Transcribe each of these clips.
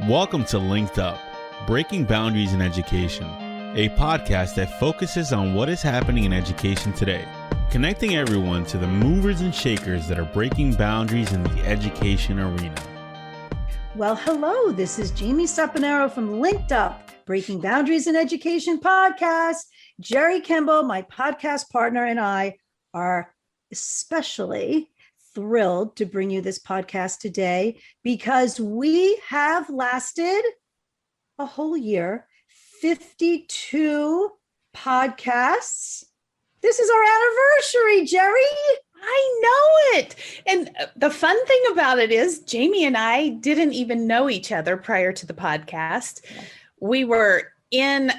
Welcome to LinkedUp, Breaking Boundaries in Education, a podcast that focuses on what is happening in education today, connecting everyone to the movers and shakers that are breaking boundaries in the education arena. Well, hello, this is Jamie Saponaro from LinkedUp, Breaking Boundaries in Education podcast. Jerri Kimball, my podcast partner, and I are especially thrilled to bring you this podcast today because we have lasted a whole year, 52 podcasts. This is our anniversary, Jerri. I know it. And the fun thing about it is Jamie and I didn't even know each other prior to the podcast. We were in,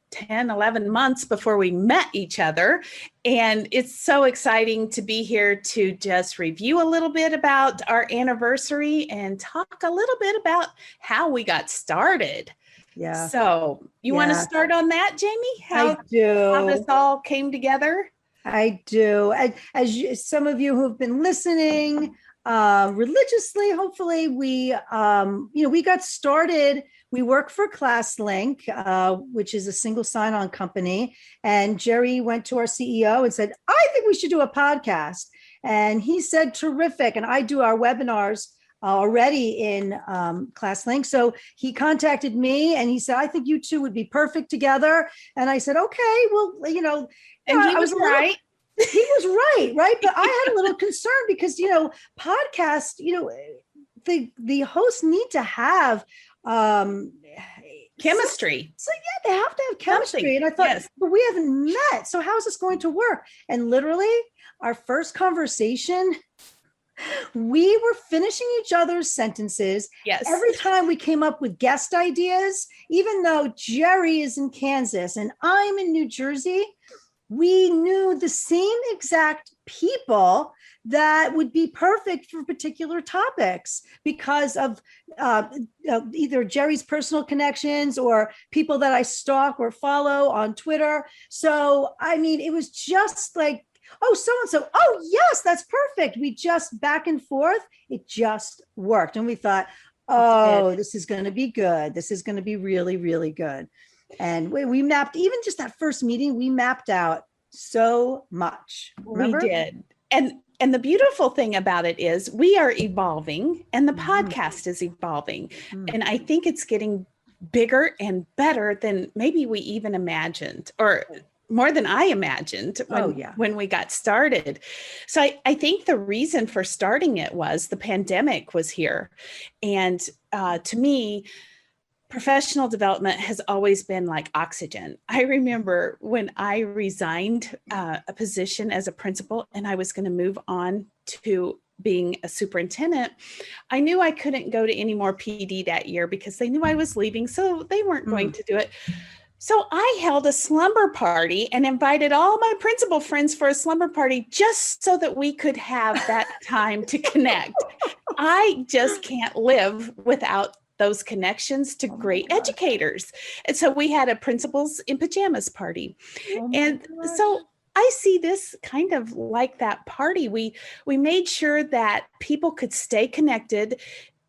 10, 11 months before we met each other. And it's so exciting to be here to just review a little bit about our anniversary and talk a little bit about how we got started. Yeah. So you want to start on that, Jamie? I do. How this all came together? I do. Some of you who've been listening religiously, hopefully we got started. We work for ClassLink, which is a single sign-on company. And Jerri went to our CEO and said, I think we should do a podcast. And he said, terrific. And I do our webinars already in ClassLink. So he contacted me and he said, I think you two would be perfect together. And I said, okay, well, and he was right. He was right. But I had a little concern because, podcasts, the hosts need to have chemistry. So they have to have chemistry. Something. And I thought, yes. But we haven't met. So how is this going to work? And literally our first conversation, we were finishing each other's sentences. Yes. Every time we came up with guest ideas, even though Jerri is in Kansas and I'm in New Jersey, we knew the same exact people that would be perfect for particular topics because of either Jerri's personal connections or people that I stalk or follow on Twitter. So, it was just like, oh, so-and-so, oh, yes, that's perfect. We just back and forth. It just worked. And we thought, oh, this is going to be good. This is going to be really, really good. And we mapped, even just that first meeting, we mapped out so much. Remember? We did. And the beautiful thing about it is we are evolving and the podcast is evolving. And I think it's getting bigger and better than maybe we even imagined, or more than I imagined when we got started. So I think the reason for starting it was the pandemic was here. And to me, professional development has always been like oxygen. I remember when I resigned a position as a principal and I was going to move on to being a superintendent, I knew I couldn't go to any more PD that year because they knew I was leaving, so they weren't going to do it. So I held a slumber party and invited all my principal friends for a slumber party just so that we could have that time to connect. I just can't live without those connections to great educators. And so we had a principals in pajamas party. So I see this kind of like that party. We made sure that people could stay connected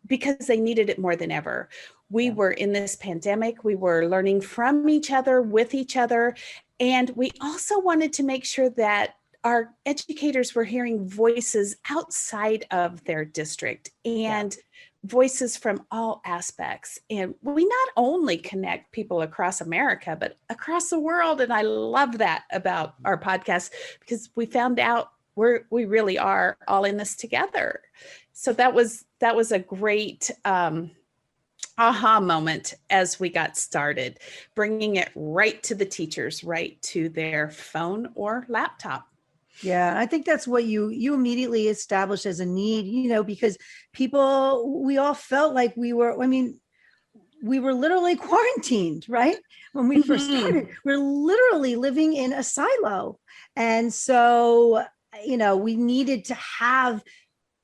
because they needed it more than ever. We were in this pandemic. We were learning from each other, with each other. And we also wanted to make sure that our educators were hearing voices outside of their district and voices from all aspects. And we not only connect people across America, but across the world. And I love that about our podcast because we found out we really are all in this together. So that was a great aha moment as we got started, bringing it right to the teachers, right to their phone or laptop. Yeah, I think that's what you immediately established as a need, because we all felt like we were literally quarantined, right? When we first started, we're literally living in a silo. And so, we needed to have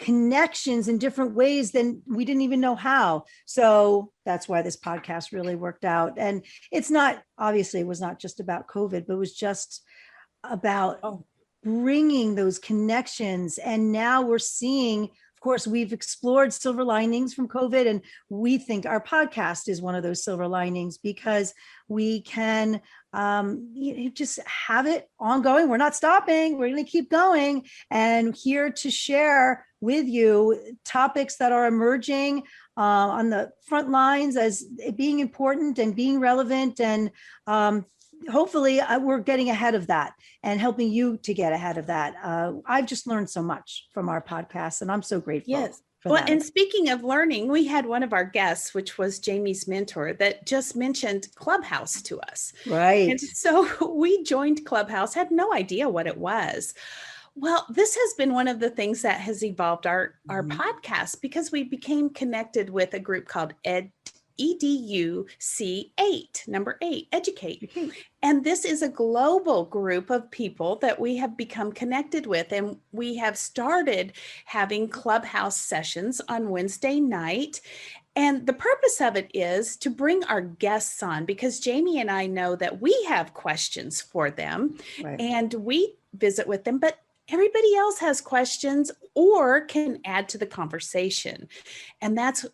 connections in different ways than we didn't even know how. So that's why this podcast really worked out. And it was not just about COVID, but it was just about bringing those connections. And now we're seeing, of course, we've explored silver linings from COVID, and we think our podcast is one of those silver linings because we can just have it ongoing. We're not stopping. We're going to keep going and here to share with you topics that are emerging on the front lines as being important and being relevant. And hopefully we're getting ahead of that and helping you to get ahead of that. I've just learned so much from our podcast, and I'm so grateful. Yes. Well, and speaking of learning, we had one of our guests, which was Jamie's mentor, that just mentioned Clubhouse to us. Right. And so we joined Clubhouse, had no idea what it was. Well, this has been one of the things that has evolved our podcast, because we became connected with a group called EDUC8, number 8, Educate. And this is a global group of people that we have become connected with. And we have started having Clubhouse sessions on Wednesday night. And the purpose of it is to bring our guests on, because Jamie and I know that we have questions for them, right, and we visit with them, but everybody else has questions or can add to the conversation. And that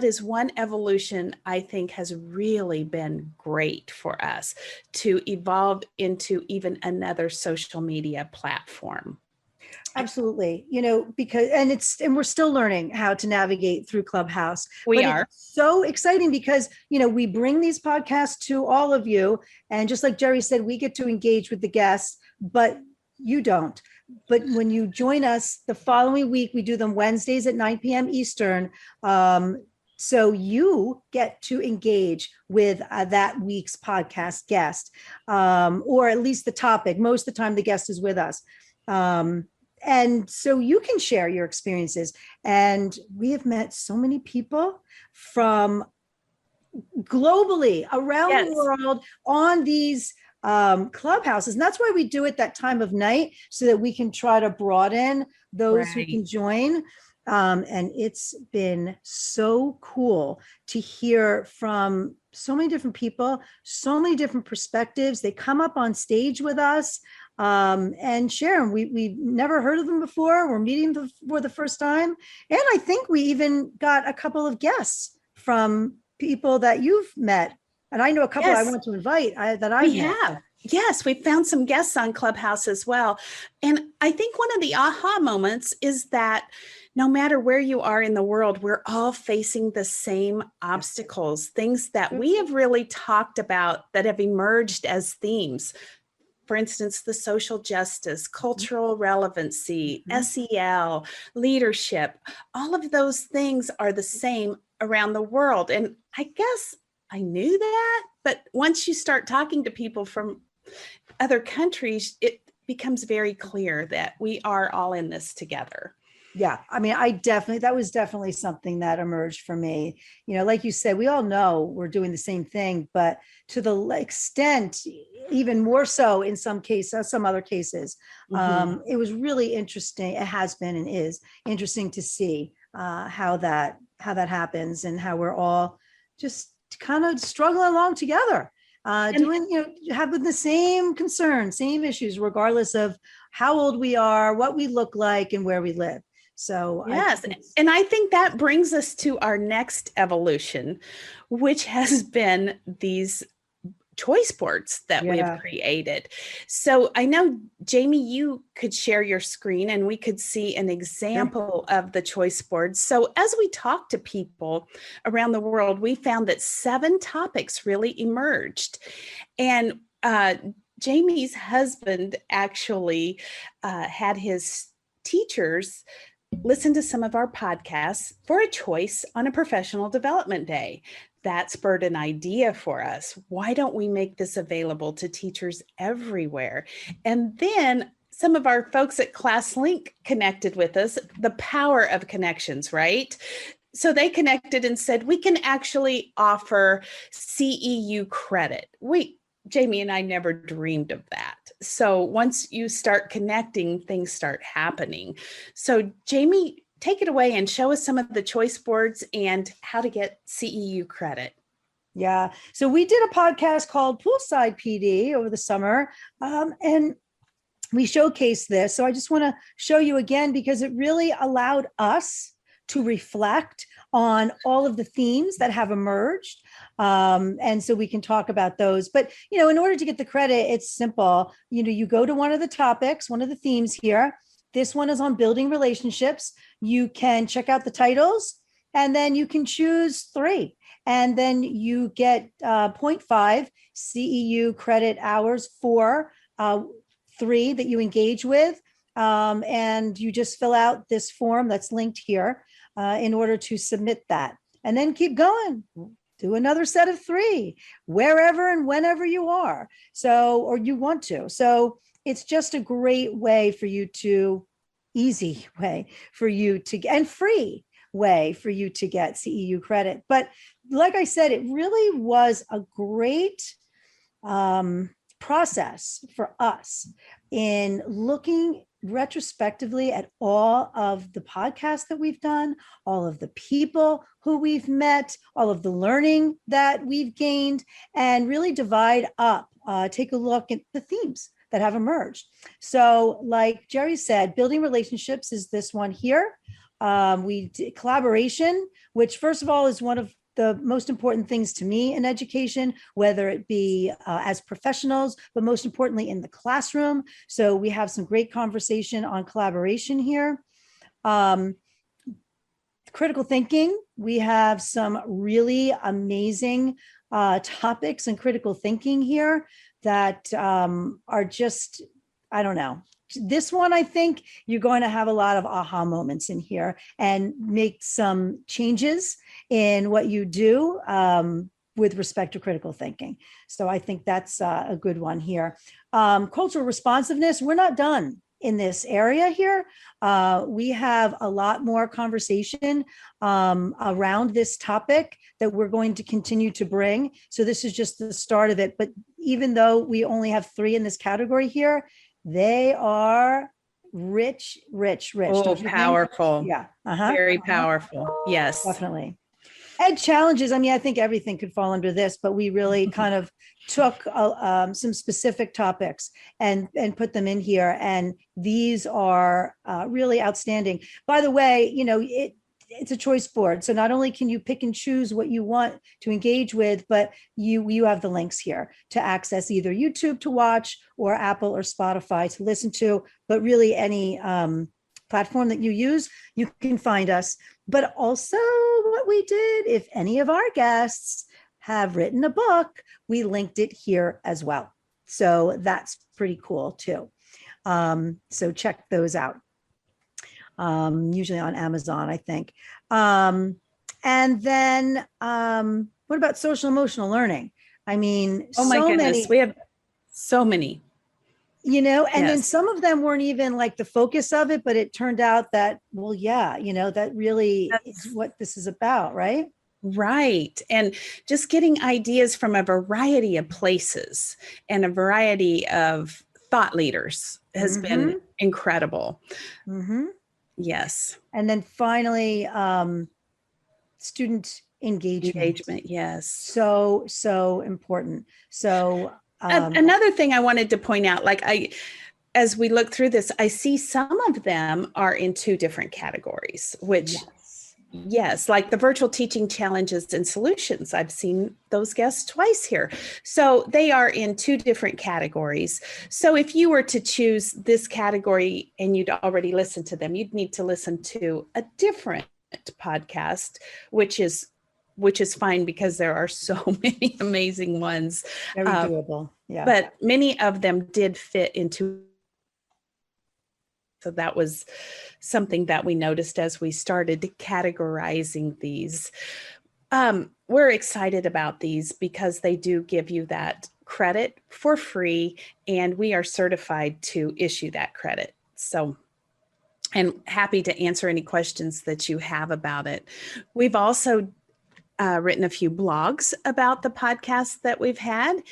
is one evolution I think has really been great for us to evolve into even another social media platform. Absolutely. Because, and we're still learning how to navigate through Clubhouse. We are. It's so exciting because, we bring these podcasts to all of you. And just like Jerri said, we get to engage with the guests, but you don't. But when you join us the following week, we do them Wednesdays at 9 p.m. Eastern. So you get to engage with that week's podcast guest, or at least the topic. Most of the time, the guest is with us. And so you can share your experiences. And we have met so many people from globally around the world on these clubhouses. And that's why we do it that time of night, so that we can try to broaden those who can join. And it's been so cool to hear from so many different people, so many different perspectives. They come up on stage with us and share them. We've never heard of them before. We're meeting them for the first time. And I think we even got a couple of guests from people that you've met. And I know a couple I want to invite we have. Yes, we found some guests on Clubhouse as well. And I think one of the aha moments is that no matter where you are in the world, we're all facing the same obstacles, things that we have really talked about that have emerged as themes. For instance, the social justice, cultural relevancy, SEL, leadership, all of those things are the same around the world. And I guess I knew that, but once you start talking to people from other countries, it becomes very clear that we are all in this together. Yeah. I mean, that was definitely something that emerged for me. Like you said, we all know we're doing the same thing, but to the extent, even more so in some cases, some other cases, it was really interesting. It has been and is interesting to see how that happens and how we're all just kind of struggling having the same concerns, same issues, regardless of how old we are, what we look like, and where we live. So yes, and I think that brings us to our next evolution, which has been these choice boards that we've created. So I know, Jamie, you could share your screen and we could see an example of the choice boards. So as we talk to people around the world, we found that 7 topics really emerged. And Jamie's husband actually had his teachers listen to some of our podcasts for a choice on a professional development day. That spurred an idea for us. Why don't we make this available to teachers everywhere? And then some of our folks at ClassLink connected with us, the power of connections, right? So they connected and said, we can actually offer CEU credit. Jamie and I never dreamed of that. So once you start connecting, things start happening. So Jamie, take it away and show us some of the choice boards and how to get CEU credit. Yeah. So we did a podcast called Poolside PD over the summer, and we showcased this. So I just want to show you again, because it really allowed us to reflect on all of the themes that have emerged. And so we can talk about those. But, in order to get the credit, it's simple. You go to one of the topics, one of the themes here. This one is on building relationships. You can check out the titles, and then you can choose 3. And then you get 0.5 CEU credit hours for 3 that you engage with. And you just fill out this form that's linked here in order to submit that. And then keep going. Do another set of 3, wherever and whenever you are. Or you want to. So it's just a great way for you to, easy way for you to, and free way for you to get CEU credit. But like I said, it really was a great process for us in looking retrospectively at all of the podcasts that we've done, all of the people who we've met, all of the learning that we've gained, and really divide up, take a look at the themes that have emerged. So like Jerri said, building relationships is this one here. We did collaboration, which first of all is one of the most important things to me in education, whether it be as professionals, but most importantly in the classroom. So we have some great conversation on collaboration here. Critical thinking, we have some really amazing topics in critical thinking here that are just, I don't know. This one, I think you're going to have a lot of aha moments in here and make some changes in what you do with respect to critical thinking. So I think that's a good one here. Cultural responsiveness, we're not done in this area here. We have a lot more conversation around this topic that we're going to continue to bring. So this is just the start of it. But even though we only have 3 in this category here, they are rich. Oh, powerful. Yeah. Very powerful. Yes. Definitely. Ed challenges. I mean, I think everything could fall under this, but we really kind of took some specific topics and put them in here. And these are really outstanding. By the way, it's a choice board. So not only can you pick and choose what you want to engage with, but you have the links here to access either YouTube to watch or Apple or Spotify to listen to, but really any platform that you use, you can find us. But also what we did, if any of our guests have written a book, we linked it here as well. So that's pretty cool too. So check those out. Usually on Amazon, I think. And then what about social emotional learning? I mean, oh my goodness, we have so many. And then some of them weren't even like the focus of it, but it turned out that, well, yeah, that really is what this is about, right? Right. And just getting ideas from a variety of places and a variety of thought leaders has been incredible. Yes. And then finally, student engagement. Yes. So important. So another thing I wanted to point out, as we look through this, I see some of them are in 2 different categories, which yes, like the virtual teaching challenges and solutions. I've seen those guests twice here. So they are in 2 different categories. So if you were to choose this category and you'd already listened to them, you'd need to listen to a different podcast, which is fine because there are so many amazing ones. Very doable. Yeah. But many of them did fit into. So that was something that we noticed as we started categorizing these. We're excited about these because they do give you that credit for free, and we are certified to issue that credit. So, and happy to answer any questions that you have about it. We've also written a few blogs about the podcasts that we've had.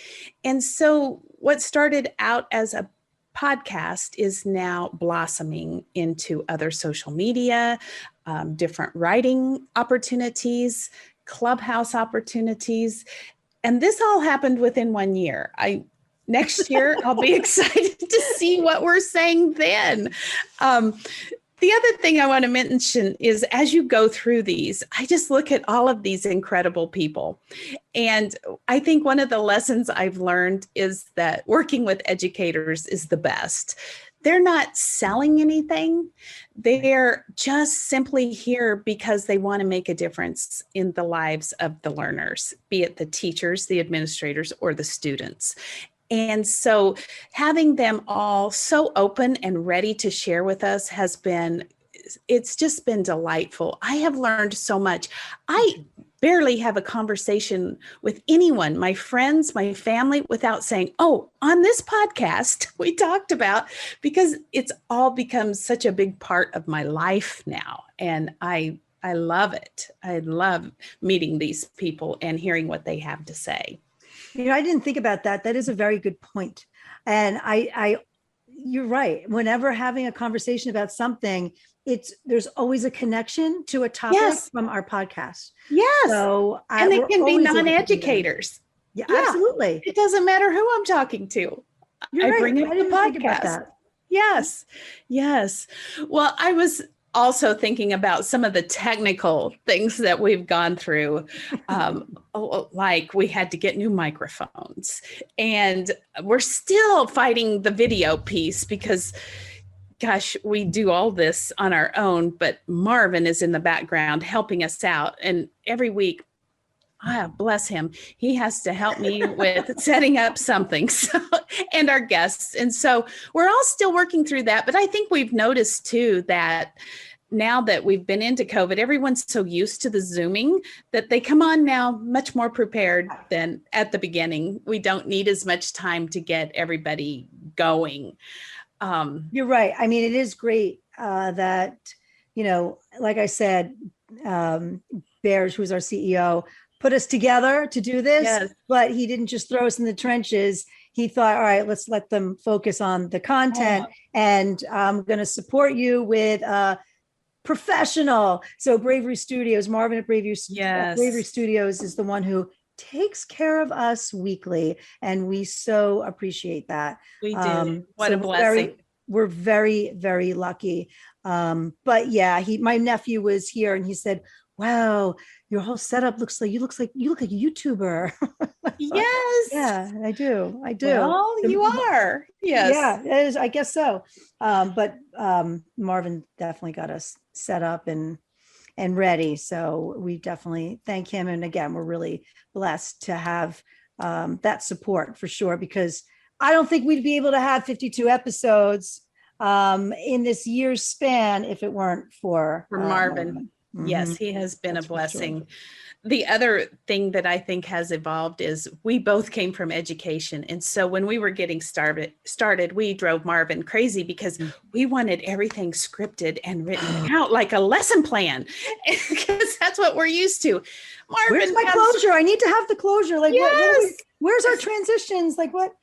And so what started out as a podcast is now blossoming into other social media, different writing opportunities, clubhouse opportunities. And this all happened within 1 year. Next year, I'll be excited to see what we're saying then. The other thing I want to mention is as you go through these, I just look at all of these incredible people. And I think one of the lessons I've learned is that working with educators is the best. They're not selling anything. They're just simply here because they want to make a difference in the lives of the learners, be it the teachers, the administrators, or the students. And so having them all so open and ready to share with us it's just been delightful. I have learned so much. I barely have a conversation with anyone, my friends, my family, without saying, oh, on this podcast we talked about, because it's all become such a big part of my life now. And I love it. I love meeting these people and hearing what they have to say. I didn't think about that. That is a very good point. And you're right. Whenever having a conversation about something, there's always a connection to a topic from our podcast. Yes. So and they can be non-educators. Yeah, absolutely. It doesn't matter who I'm talking to. You're right. Bring up the podcast. Yes. Yes. Well, I was also thinking about some of the technical things that we've gone through, like we had to get new microphones, and we're still fighting the video piece because, gosh, we do all this on our own, but Marvin is in the background helping us out. And every week, bless him, he has to help me with setting up something and our guests. And so we're all still working through that. But I think we've noticed too that now that we've been into COVID, everyone's so used to the Zooming that they come on now much more prepared than at the beginning. We don't need as much time to get everybody going. You're right. I mean, it is great that, like I said, Bears, who's our CEO, put us together to do this, but he didn't just throw us in the trenches. He thought, all right, let's let them focus on the content, and I'm going to support you with professional. So Bravery Studios, Marvin at Bravery Studios is the one who takes care of us weekly, and we so appreciate that. We do. What a blessing. We're very, very lucky. But yeah, my nephew was here and he said, wow, your whole setup looks like you look like a YouTuber. Yes. Yeah, I do. Well, you are. Yes. Yeah, it is, I guess so. But Marvin definitely got us set up and ready. So we definitely thank him. And again, we're really blessed to have that support for sure, because I don't think we'd be able to have 52 episodes in this year's span if it weren't for Marvin. Mm-hmm. Yes, he has been a blessing. Sure. The other thing that I think has evolved is we both came from education. And so when we were getting started, we drove Marvin crazy because we wanted everything scripted and written out like a lesson plan, because that's what we're used to. Marvin, where's my closure? I need to have the closure. Like, yes. Where's our transitions? Like what?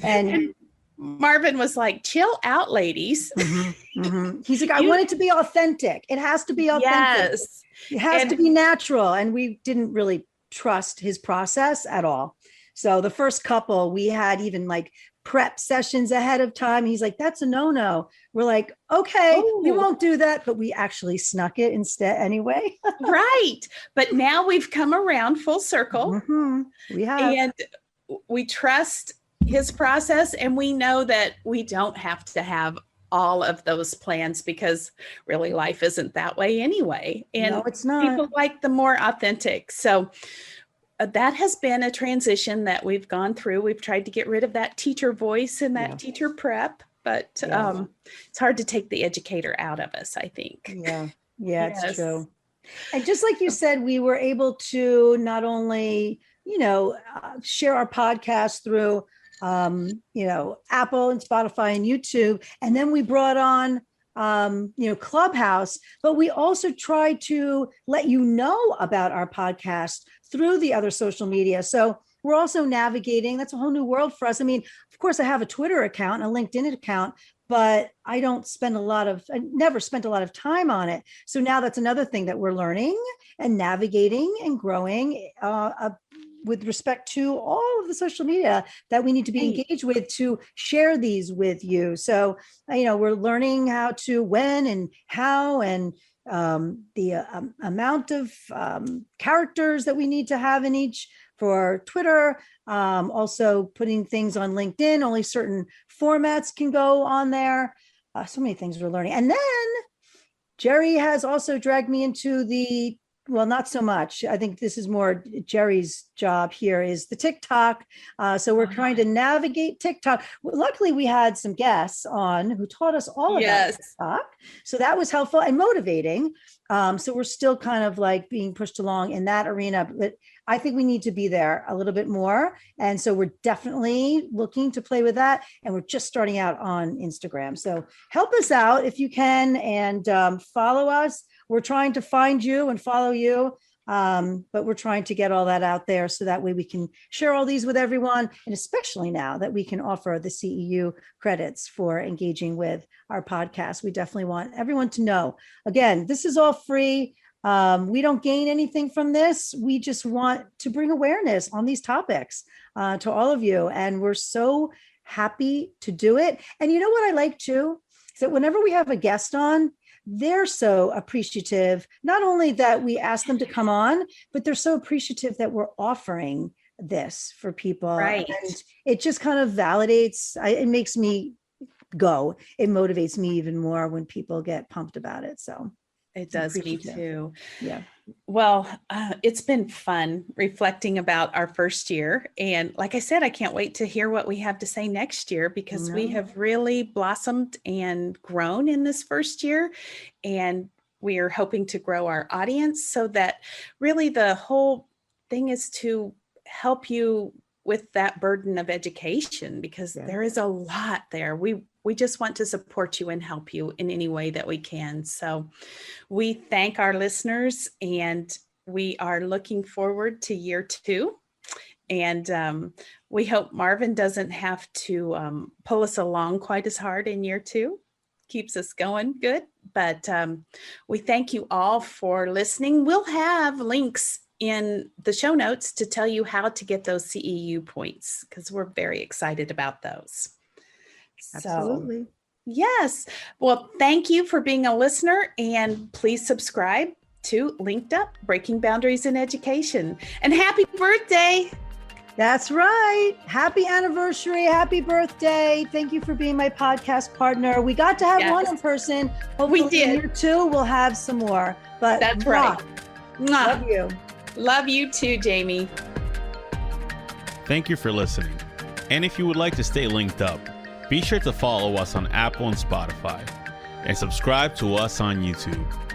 And Marvin was like, chill out, ladies. Mm-hmm, mm-hmm. He's like, I want it to be authentic. It has to be authentic. Yes. It has to be natural. And we didn't really trust his process at all. So the first couple, we had even like prep sessions ahead of time. He's like, that's a no-no. We're like, okay, we won't do that. But we actually snuck it instead anyway. Right. But now we've come around full circle. Mm-hmm. We have. And we trust his process, and we know that we don't have to have all of those plans, because really life isn't that way anyway. And no, it's not. People like the more authentic. So that has been a transition that we've gone through. We've tried to get rid of that teacher voice and that teacher prep, but it's hard to take the educator out of us, I think. Yeah, it's true. And just like you said, we were able to not only, share our podcast through Apple and Spotify and YouTube. And then we brought on, Clubhouse, but we also tried to let you know about our podcast through the other social media. So we're also navigating, that's a whole new world for us. I mean, of course I have a Twitter account, a LinkedIn account, but I never spent a lot of time on it. So now that's another thing that we're learning and navigating and growing, with respect to all of the social media that we need to be engaged with to share these with you. So, we're learning how to, when and how, and the amount of characters that we need to have in each for Twitter. Also putting things on LinkedIn, only certain formats can go on there. So many things we're learning. And then Jerri has also dragged me into not so much. I think this is more Jerri's job here, is the TikTok. So we're trying to navigate TikTok. Well, luckily, we had some guests on who taught us all about TikTok. So that was helpful and motivating. So we're still kind of like being pushed along in that arena, but I think we need to be there a little bit more. And so we're definitely looking to play with that. And we're just starting out on Instagram. So help us out if you can, and follow us. We're trying to find you and follow you. But we're trying to get all that out there so that way we can share all these with everyone. And especially now that we can offer the CEU credits for engaging with our podcast, we definitely want everyone to know, again, this is all free. We don't gain anything from this. We just want to bring awareness on these topics to all of you. And we're so happy to do it. And you know what I like too, is that whenever we have a guest on, they're so appreciative, not only that we ask them to come on, but they're so appreciative that we're offering this for people. Right. And it just kind of validates, it makes me go. It motivates me even more when people get pumped about it. So it does me too. Yeah. Well, it's been fun reflecting about our first year. And like I said, I can't wait to hear what we have to say next year, because we have really blossomed and grown in this first year. And we are hoping to grow our audience so that really the whole thing is to help you with that burden of education, because there is a lot there. We just want to support you and help you in any way that we can. So we thank our listeners, and we are looking forward to year 2. And we hope Marvin doesn't have to pull us along quite as hard in year 2. Keeps us going good. But we thank you all for listening. We'll have links in the show notes to tell you how to get those CEU points, because we're very excited about those. Absolutely. So, yes. Well, thank you for being a listener, and please subscribe to LinkedUp, Breaking Boundaries in Education. And happy birthday. That's right. Happy anniversary. Happy birthday. Thank you for being my podcast partner. We got to have one in person. Hopefully we did. In year 2, we'll have some more. But that's right. Love you. Love you too, Jamie. Thank you for listening. And if you would like to stay linked up, be sure to follow us on Apple and Spotify, and subscribe to us on YouTube.